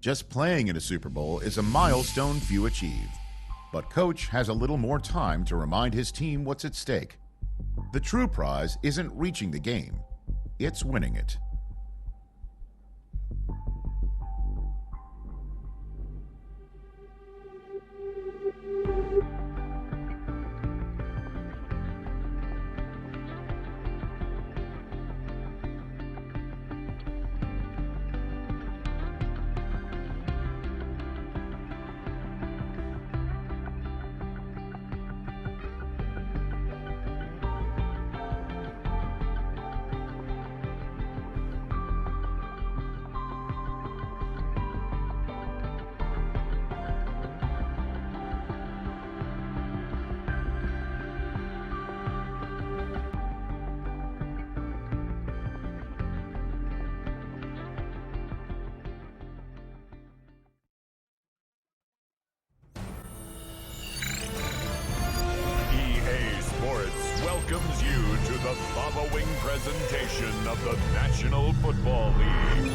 Just playing in a Super Bowl is a milestone few achieve. But Coach has a little more time to remind his team what's at stake. The true prize isn't reaching the game, it's winning it. Welcomes you to the following presentation of the National Football League.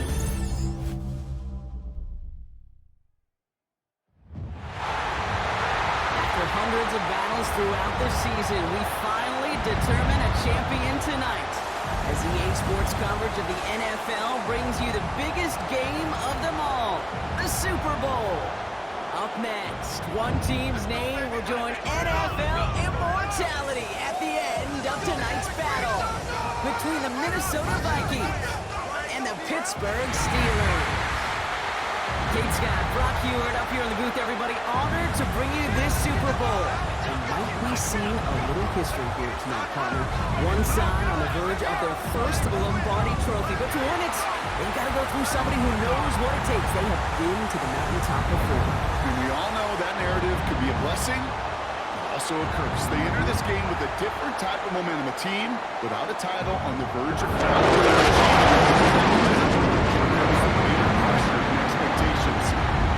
After hundreds of battles throughout the season, we finally determine a champion tonight. As EA Sports coverage of the NFL brings you the biggest game of them all, the Super Bowl. Up next, one team's name will join NFL immortality at the end of tonight's battle between the Minnesota Vikings and the Pittsburgh Steelers. Kate Scott, Brock Heward up here in the booth, everybody. Honored to bring you this Super Bowl. And might we see a little history here tonight, partner? One side on the verge of their first Lombardi trophy. But to win it, they've got to go through somebody who knows what it takes. They have been to the mountaintop before. And we all know that narrative could be a blessing, but also a curse. They enter this game with a different type of momentum. A team without a title on the verge of expectations.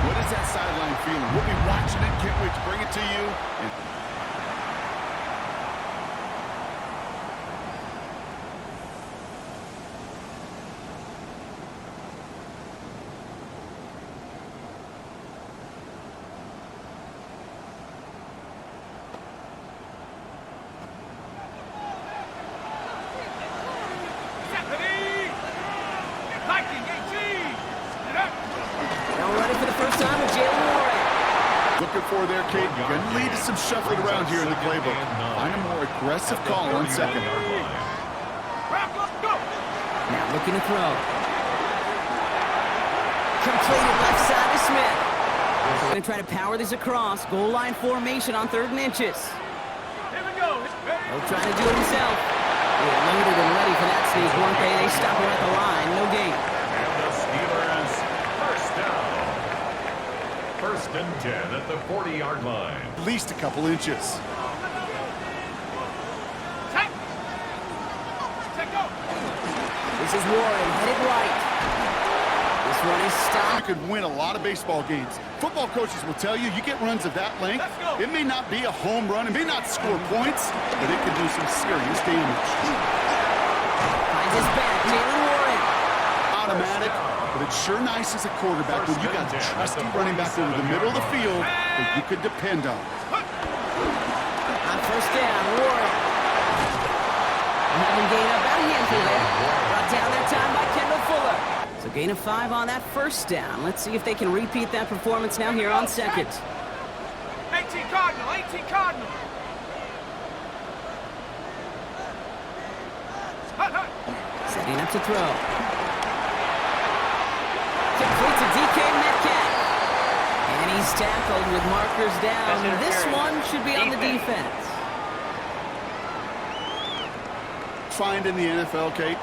What is that sideline feeling? We'll be watching it. Can't wait to bring it to you. For there, Kate, you're going to lead to some shuffling around here in the playbook. Find a more aggressive call on second. Now looking to throw. Completed left side to Smith. He's going to try to power this across. Goal line formation on 3rd and inches. Here we go. He'll try to do it himself. They're loaded and ready for that sneak, weren't they? They stop her at the line. No gain. And the Steelers, first down. 1st and 10 at the 40-yard line. At least a couple inches. This is Warren, headed right. This one is stopped. You could win a lot of baseball games. Football coaches will tell you, you get runs of that length, it may not be a home run, it may not score points, but it can do some serious damage. Finds his back, Jalen Warren. Automatic, but it's sure nice as a quarterback when you got a trusty running back over the middle of the field that you could depend on. On 1st down, Warren. Having gain up about a handful there. Brought down that time by Kendall Fuller. So gain of 5 on that 1st down. Let's see if they can repeat that performance now here on 2nd. 18 Cardinal, 18 Cardinal. Setting up to throw. Complete to DK Metcalf. And he's tackled with markers down. This one should be on the defense. Find in the NFL, Kate,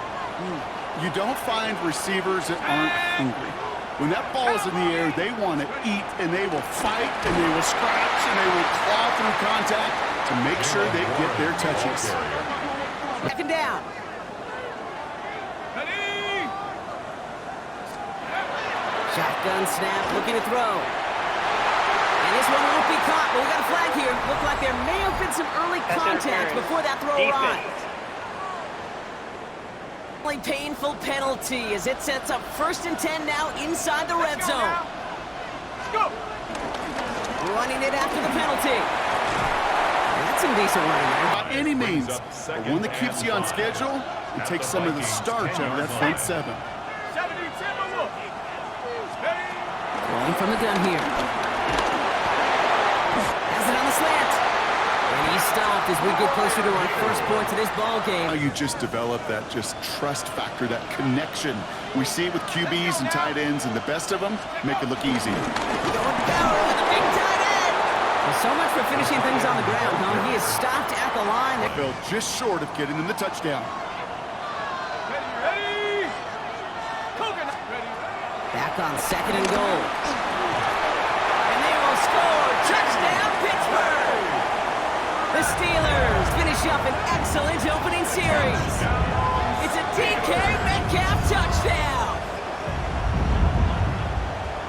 you don't find receivers that aren't hungry. When that ball is in the air, they want to eat, and they will fight, and they will scratch, and they will claw through contact to make sure they get their touches. 2nd down. Shotgun snap, looking to throw. And this one won't be caught, but we got a flag here. Looked like there may have been some early contact before that throw arrived. Painful penalty as it sets up 1st and 10 now inside the red zone. Running it after the penalty. That's some decent running there. By any means, but one that keeps you on schedule and takes some of the starch out of that front seven. Rolling from the gun here. Has it on the slant. And he's stopped as we get closer to our first point to this ball game. How you just develop that just trust factor, that connection. We see it with QBs and tight ends, and the best of them make it look easy. Going power with the big tight end. Well, so much for finishing things on the ground, huh? He is stopped at the line. Fell just short of getting them the touchdown. Back on 2nd and goal. And they will score. Touchdown, Pittsburgh! The Steelers finish up an excellent opening series. It's a DK Metcalf touchdown!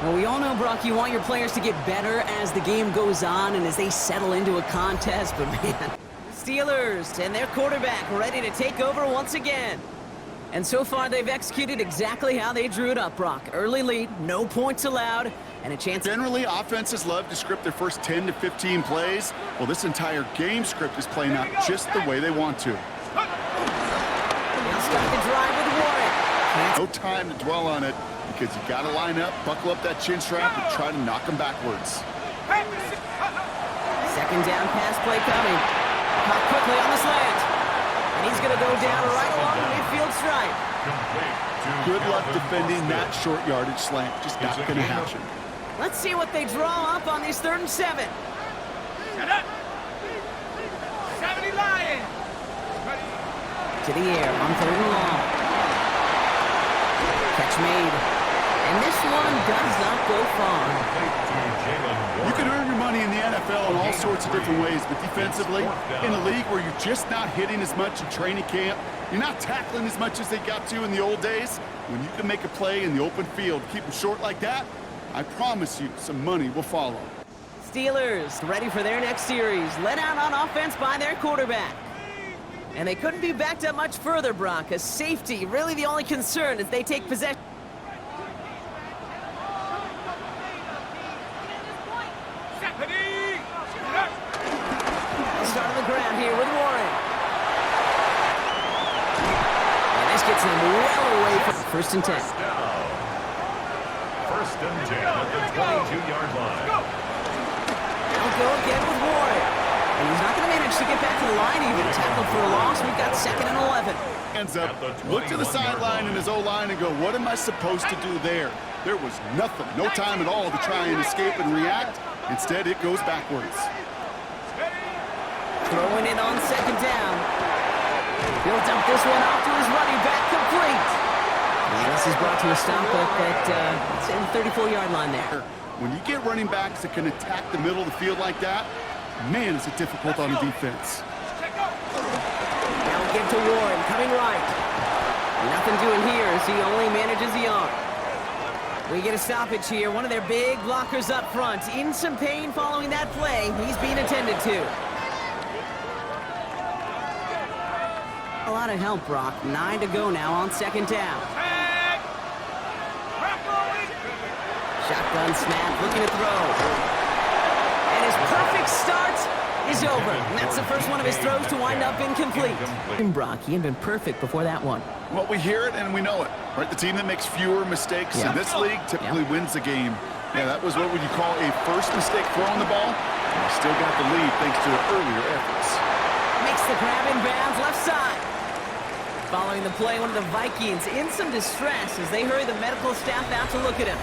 Well, we all know, Brock, you want your players to get better as the game goes on and as they settle into a contest, but man, Steelers and their quarterback ready to take over once again. And so far, they've executed exactly how they drew it up, Brock. Early lead, no points allowed, and a chance... Generally, offenses love to script their first 10 to 15 plays. Well, this entire game script is playing out just the way they want to. They'll start the drive with Warren. No time to dwell on it because you got to line up, buckle up that chin strap, and try to knock them backwards. 2nd down pass play coming. Caught quickly on the slant. And he's going to go down right along the midfield stripe. Good luck defending that short yardage slant. Just not going to happen. Let's see what they draw up on these 3rd and 7. To the air on 3rd and long. Catch made. And this one does not go far. You can earn your money in the NFL in all sorts of different ways, but defensively, in a league where you're just not hitting as much in training camp, you're not tackling as much as they got to in the old days, when you can make a play in the open field, keep them short like that, I promise you some money will follow. Steelers ready for their next series, led out on offense by their quarterback. And they couldn't be backed up much further, Brock, as safety really the only concern as they take possession. Start on the ground here with Warren. And this gets them well away from 1st and 10. 1st and 10 at the 22-yard line. They'll go again with Warren. And he's not going to manage to get back to the line even. Tackled for a loss. We've got 2nd and 11. Hands up, look to the sideline and his O-line and go, what am I supposed to do there? There was nothing, no time at all to try and escape and react. Instead, it goes backwards. Throwing it on 2nd down. He'll dump this one off to his running back, complete. And this is brought to a stop at the 34-yard line there. When you get running backs that can attack the middle of the field like that, man, is it difficult on the defense. Now give to Warren, coming right. Nothing doing here as he only manages the arm. We get a stoppage here. One of their big blockers up front. In some pain following that play. He's being attended to. A lot of help, Brock. 9 to go now on 2nd down. Shotgun snap, looking to throw. And his perfect start is over. And that's the first one of his throws to wind up incomplete. Brock, he had been perfect before that one. Well, we hear it and we know it, right? The team that makes fewer mistakes in this league typically wins the game. Yeah, that was what would you call a first mistake throwing the ball. And they still got the lead thanks to their earlier efforts. Makes the grab in bounds left side. Following the play, one of the Vikings in some distress as they hurry the medical staff out to look at him.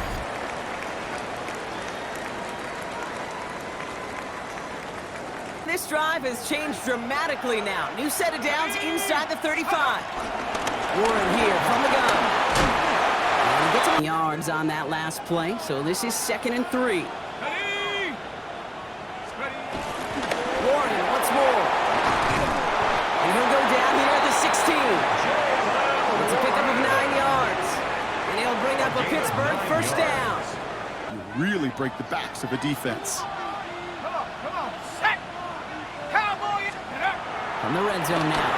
This drive has changed dramatically now. New set of downs inside the 35. Warren here from the gun. And he gets some yards on that last play, so this is 2nd and 3. Warren once more. And he'll go down here at the 16. It's a pickup of 9 yards. And he'll bring up a Pittsburgh 1st down. You really break the backs of a defense. From the red zone now.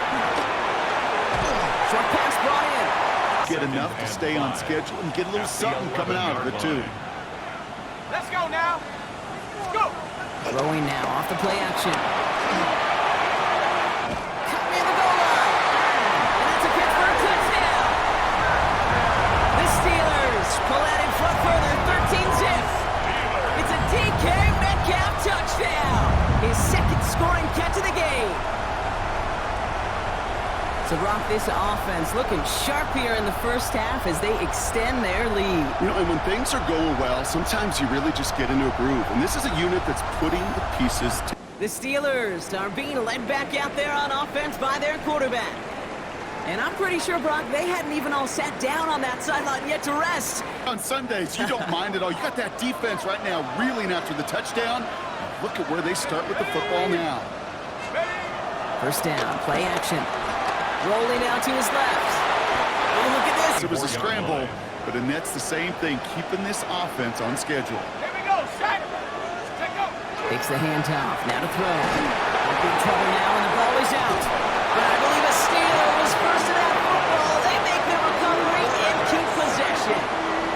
Short pass brought in. Get enough to stay on schedule and get a little something coming out of it, too. Let's go now. Let's go. Throwing now off the play action. Cut near the goal line. And that's a Pittsburgh touchdown. The Steelers pull out in front further, 13-zip. It's a DK Metcalf touchdown. His second scoring catch of the game. So, Brock, this offense looking sharp here in the first half as they extend their lead. You know, and when things are going well, sometimes you really just get into a groove. And this is a unit that's putting the pieces together. The Steelers are being led back out there on offense by their quarterback. And I'm pretty sure, Brock, they hadn't even all sat down on that sideline yet to rest. On Sundays, you don't mind it all. You got that defense right now reeling after the touchdown. Look at where they start with the football now. First down, play action. Rolling out to his left. Oh, look at this. It was a scramble, but Annette's the same thing, keeping this offense on schedule. Here we go, set. Set go. Takes the handoff, now to throw. In big trouble now, and the ball is out. But I believe a Steeler was first to that football. They make the recovery and keep possession.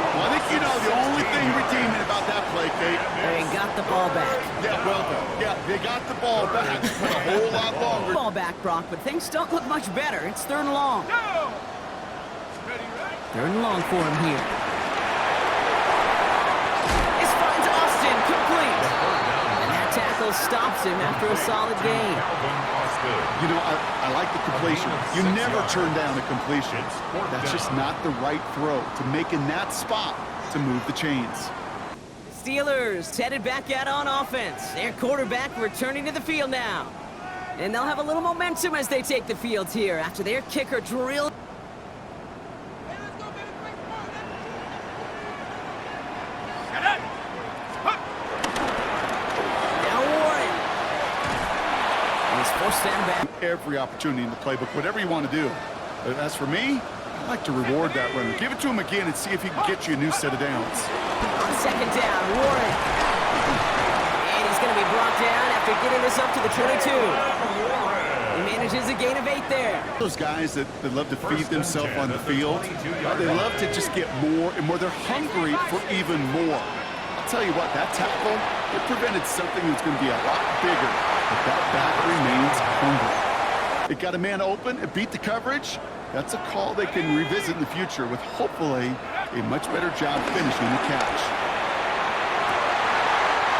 Well, I think you know the only thing redeeming about that play, Kate. They got the ball back. Yeah, well done. Yeah, they got the ball back, but a whole lot longer. Ball back, Brock, but things don't look much better. It's 3rd and long. Go. Ready, ready. 3rd and long for him here. This finds Austin complete. And that tackle stops him after a solid gain. You know, I like the completion. You never turn down a completion. That's just not the right throw to make in that spot to move the chains. Steelers headed back out on offense. Their quarterback returning to the field now. And they'll have a little momentum as they take the field here after their kicker drilled. Now Warren. And he's forced down back. Every opportunity in the playbook, whatever you want to do. But as for me, I like to reward that runner. Give it to him again and see if he can get you a new set of downs. On 2nd down, Warren. And he's going to be brought down after getting this up to the 22. He manages a gain of 8 there. Those guys that love to feed themselves on the field, they love to just get more and more. They're hungry for even more. I'll tell you what, that tackle, it prevented something that's going to be a lot bigger, but that back remains hungry. It got a man open, it beat the coverage. That's a call they can revisit in the future with hopefully a much better job finishing the catch.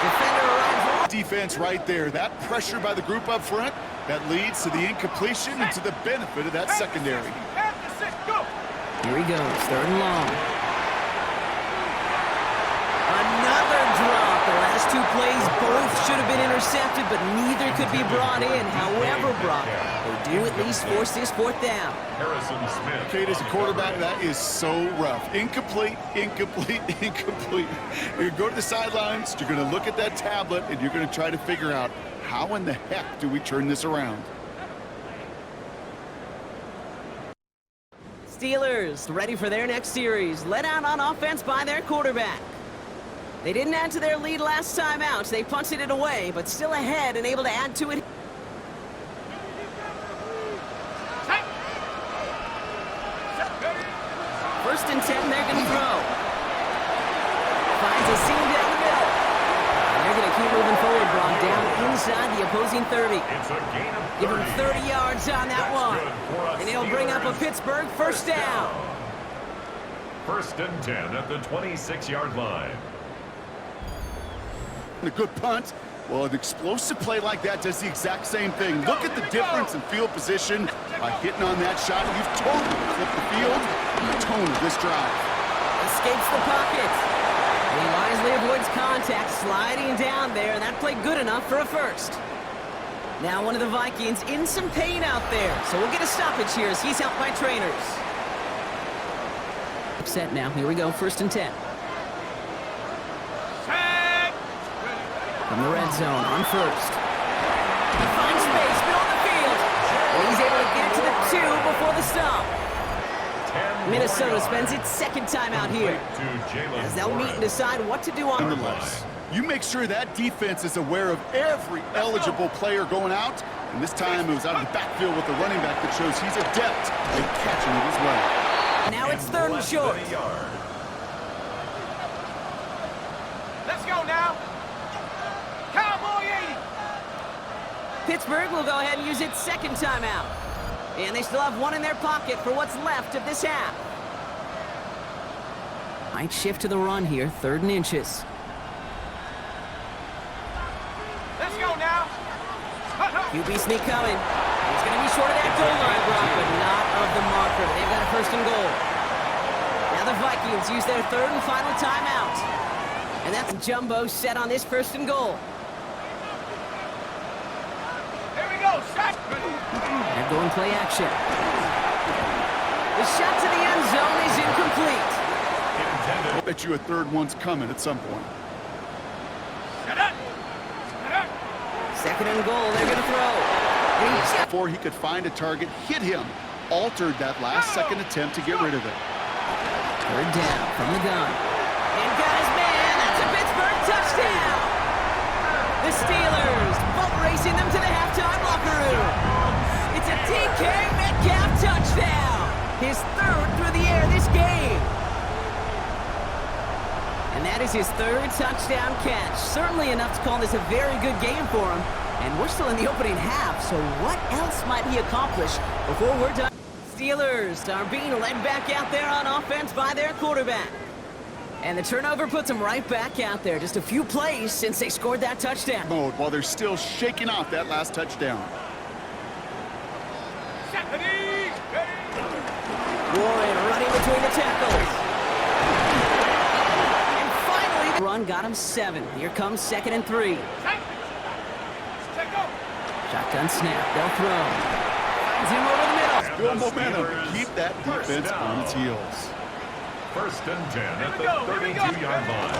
Defender arrives. Defense right there. That pressure by the group up front, that leads to the incompletion and to the benefit of that secondary. Here he goes, 3rd and long. Another drop. The last 2 plays both should have been intercepted, but neither could be brought in. However, Brock, they do at least force this 4th down. Harrison Smith. Kate, as a quarterback, that is so rough. Incomplete, incomplete, incomplete. You're going to go to the sidelines, you're going to look at that tablet, and you're going to try to figure out how in the heck do we turn this around. Steelers ready for their next series. Led out on offense by their quarterback. They didn't add to their lead last time out. They punted it away, but still ahead and able to add to it. First and 10, they're going to throw. Finds a seam down the middle. And they're going to keep moving forward, Brock, down inside the opposing 30. It's a gain of 30. Give him 30 yards on that one. And it'll bring up a Pittsburgh first down. 1st and 10 at the 26-yard line. A good punt. Well, an explosive play like that does the exact same thing. Look at the difference in field position by hitting on that shot. You've totally flipped the field and the tone of this drive. Escapes the pocket. And he wisely avoids contact, sliding down there, and that played good enough for a first. Now one of the Vikings in some pain out there, so we'll get a stoppage here as he's helped by trainers. Set now. Here we go. 1st and 10. From the red zone on 1st. He finds space, middle of the field. And he's able to get to the 2 before the stop. Minnesota spends its 2nd time out here, as they'll meet and decide what to do on the Nonetheless, you make sure that defense is aware of every eligible player going out. And this time it was out of the backfield with the running back that shows he's adept at catching it as well. Now it's 3rd and short. Let's go. Pittsburgh will go ahead and use its second timeout. And they still have one in their pocket for what's left of this half. Might shift to the run here, 3rd and inches. Let's go now. QB sneak coming. He's going to be short of that goal line, Brock, but not of the marker. They've got a 1st and goal. Now the Vikings use their 3rd and final timeout. And that's Jumbo set on this 1st and goal. Here we go. Set. They're going play action. The shot to the end zone is incomplete. I bet you a 3rd one's coming at some point. Set up. 2nd and goal, they're going to throw. Before he could find a target, hit him. Altered that last second attempt to get rid of it. 3rd down from the gun. And got his man. That's a Pittsburgh touchdown. The Steelers boat racing them to the halftime locker room. It's a DK Metcalf touchdown. His 3rd through the air this game. And that is his 3rd touchdown catch. Certainly enough to call this a very good game for him. And we're still in the opening half, so what else might he accomplish before we're done? Steelers are being led back out there on offense by their quarterback. And the turnover puts them right back out there. Just a few plays since they scored that touchdown. Mode while they're still shaking off that last touchdown. Set. Ready. Warren running between the tackles. And finally, the run got him 7. Here comes 2nd and 3. Set. Set. Go. Shotgun snap. They'll throw. Finds him over the middle. Build momentum to keep that defense on its heels. 1st and 10 at the 32-yard line.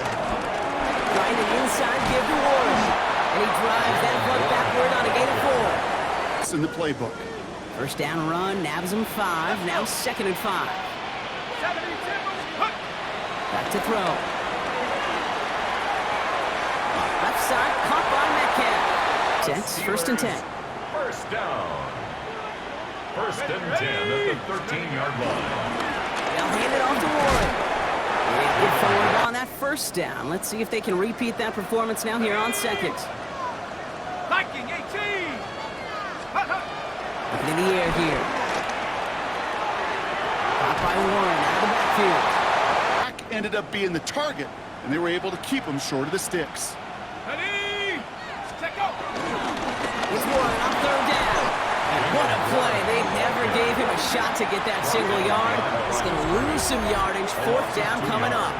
Grinding inside, give to Warren. And he drives that plug backward on a gain of 4. It's in the playbook. 1st down run, nabs him 5. Now 2nd and 5. 72. Back to throw. Left side, caught by Metcalf. Jets, 1st and 10. 1st down. 1st and 10 at the 13-yard line. They'll hand it off to Warren. They get forward on that 1st down. Let's see if they can repeat that performance now here on 2nd. Viking 18. Looking in the air here. Caught by Warren out of the backfield. Back ended up being the target, and they were able to keep him short of the sticks. Ready. Set. Go. It's Warren on 3rd down. And what a play. They never gave him a shot to get that single yard. He's going to lose some yardage. 4th down coming up.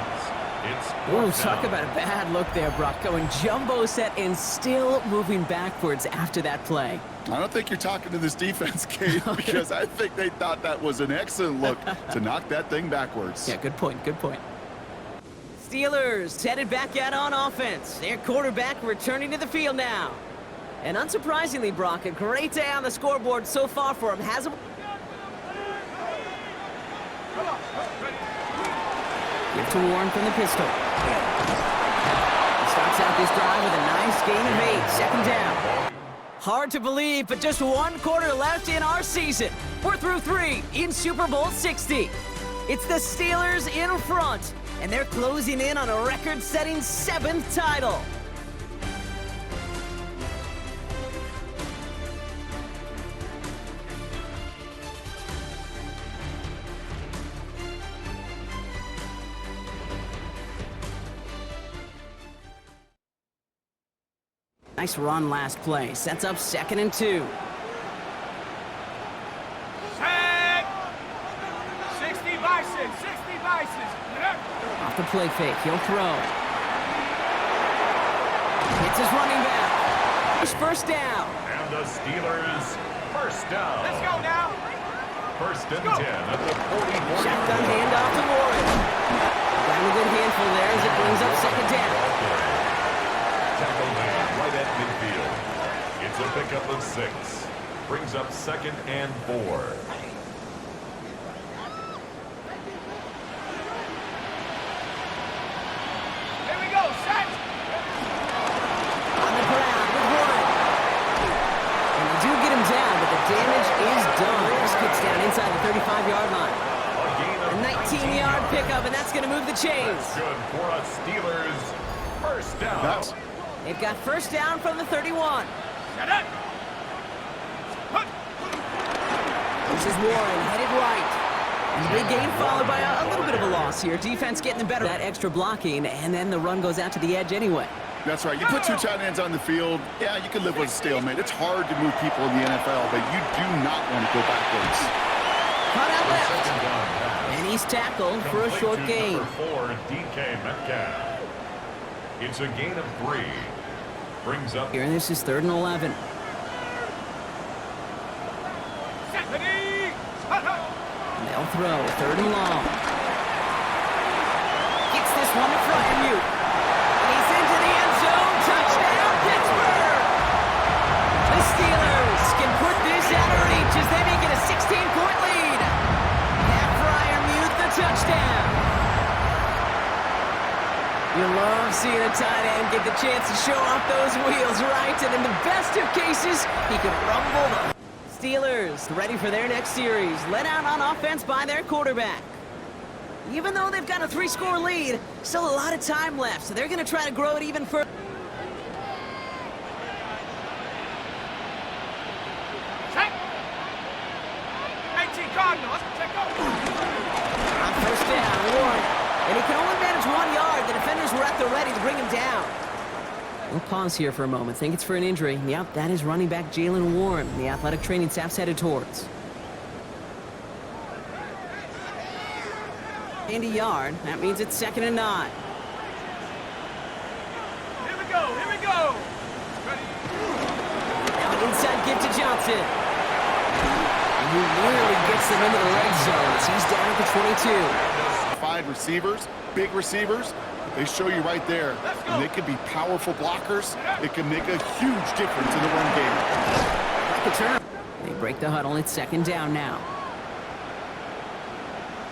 Ooh, talk about a bad look there, Brock. Going jumbo set and still moving backwards after that play. I don't think you're talking to this defense, Kate, because I think they thought that was an excellent look to knock that thing backwards. Yeah, good point, good point. Steelers headed back out on offense. Their quarterback returning to the field now. And unsurprisingly, Brock, a great day on the scoreboard so far for him. Has him. Give to Warren from the pistol. He starts out this drive with a nice gain of 8. 2nd down. Hard to believe, but just 1 quarter left in our season. We're through 3 in Super Bowl 60. It's the Steelers in front, and they're closing in on a record-setting 7th title. Nice run last play. Sets up 2nd and 2. Set. 60 Bison. 60 Bison. Off the play fake. He'll throw. Hits his running back. His 1st down. And the Steelers 1st down. Let's go now. 1st and 10 at the 44. Shotgun handoff to Warren. Got a good handful there as it brings up 2nd down. Tackle man right at midfield. It's a pickup of 6. Brings up 2nd and 4. Here we go. Set. On the ground with Warren. And they do get him down, but the damage is done. This gets down inside the 35-yard line. A 19-yard pickup, and that's going to move the chains. That's good for us Steelers. 1st down. That's They've got 1st down from the 31. Set up. This is Warren, headed right. And big gain followed by a little bit of a loss here. Defense getting the better of that extra blocking, and then the run goes out to the edge anyway. That's right. You put two tight ends on the field, yeah, you can live with a stalemate. It's hard to move people in the NFL, but you do not want to go backwards. Cut out left. And he's tackled for a short gain. Number 4, DK Metcalf. It's a gain of 3. Brings up. Here, this is 3rd and 11. They'll throw, 3rd and long. Gets this one to Fryermuth. And he's into the end zone. Touchdown, Pittsburgh! The Steelers can put this out of reach as they make it a 16-point lead. And Fryermuth, the touchdown. You love seeing a tight end get the chance to show off those wheels, right? And in the best of cases, he can rumble the Steelers ready for their next series, led out on offense by their quarterback. Even though they've got a 3-score lead, still a lot of time left, so they're going to try to grow it even further. Check. 18 Cardinals. Check go. On 1st down, Warren. And he can only manage 1 yard. The defenders were at the ready to bring him down. We'll pause here for a moment. Think it's for an injury. Yep, that is running back Jalen Warren. The athletic training staff's headed towards. And a yard. That means it's 2nd and 9. Here we go. Here we go. Ready. Now an inside give to Johnson. And he really gets them into the red zone as he's down at the 22. 5 receivers, big receivers. They show you right there, and they can be powerful blockers. It can make a huge difference in the run game. Like a turn. They break the huddle. It's 2nd down now.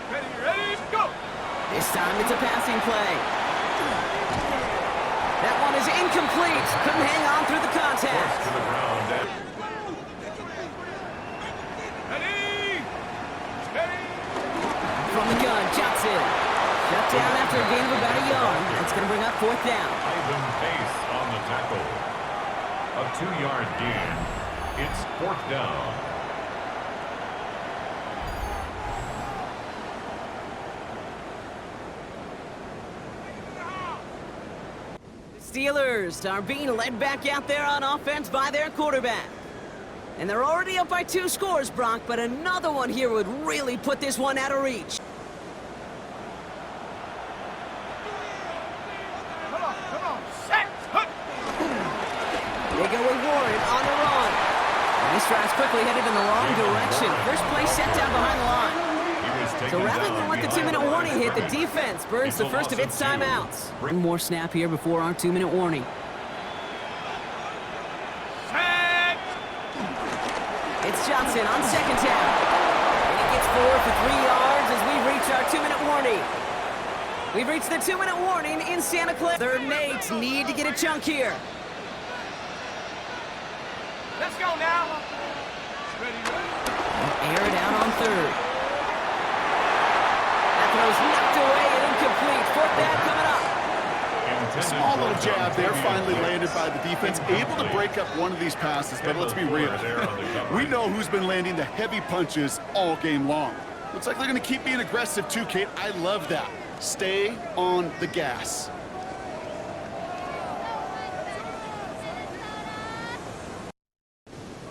Ready, ready, go. This time it's a passing play. That one is incomplete. Couldn't hang on through the contact. To the ground. Ready. Steady. From the gun, Johnson. Shut down after a gain of about a yard. That's going to bring up 4th down. Ivan Pace on the tackle. A 2-yard gain. It's 4th down. Steelers are being led back out there on offense by their quarterback. And they're already up by 2 scores, Brock, but another one here would really put this one out of reach. Come on. Set. Hook. They go with Warren on the run. And this drive's quickly headed in the wrong direction. First play set down behind the line. So rather than let the 2-minute warning hit, the defense burns the first of its timeouts. One more snap here before our 2-minute warning. Set. It's Johnson on 2nd down. And he gets 4 for 3 yards as we reach our 2-minute warning. We've reached the 2-minute warning in Santa Clara. 3rd and 8 need to get a chunk here. Let's go now. Ready, ready. Air it out on 3rd. That throw's knocked away and incomplete. 4th down coming up. Small little jab there, finally landed by the defense. Able to break up one of these passes, but let's be real. We know who's been landing the heavy punches all game long. Looks like they're going to keep being aggressive too, Kate. I love that. Stay on the gas.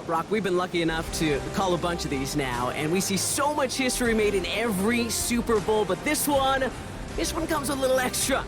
Brock, we've been lucky enough to call a bunch of these now, and we see so much history made in every Super Bowl, but this one comes with a little extra.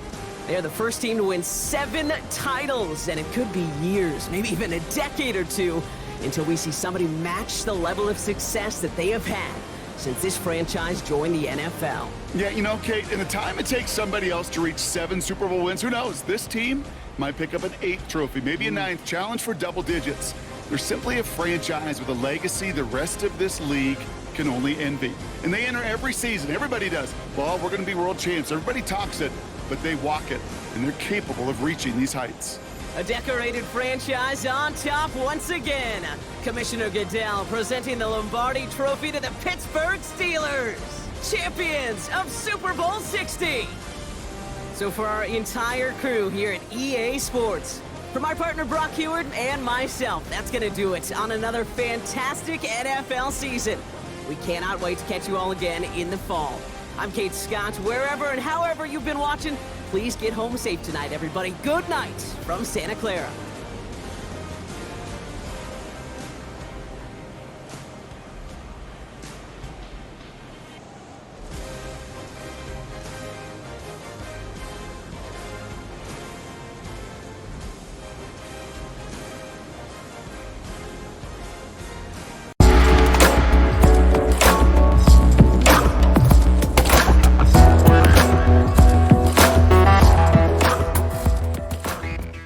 They're the first team to win 7 titles, and it could be years, maybe even a decade or 2, until we see somebody match the level of success that they have had since this franchise joined the NFL. Yeah, you know, Kate, in the time it takes somebody else to reach 7 Super Bowl wins, who knows? This team might pick up an 8th trophy, maybe a 9th, challenge for double digits. They're simply a franchise with a legacy the rest of this league can only envy. And they enter every season. Everybody does. Well, we're going to be world champs. Everybody talks it, but they walk it, and they're capable of reaching these heights. A decorated franchise on top once again. Commissioner Goodell presenting the Lombardi Trophy to the Pittsburgh Steelers, champions of Super Bowl 60. So for our entire crew here at EA Sports, for my partner Brock Heward and myself, that's going to do it on another fantastic NFL season. We cannot wait to catch you all again in the fall. I'm Kate Scott. Wherever and however you've been watching, please get home safe tonight, everybody. Good night from Santa Clara.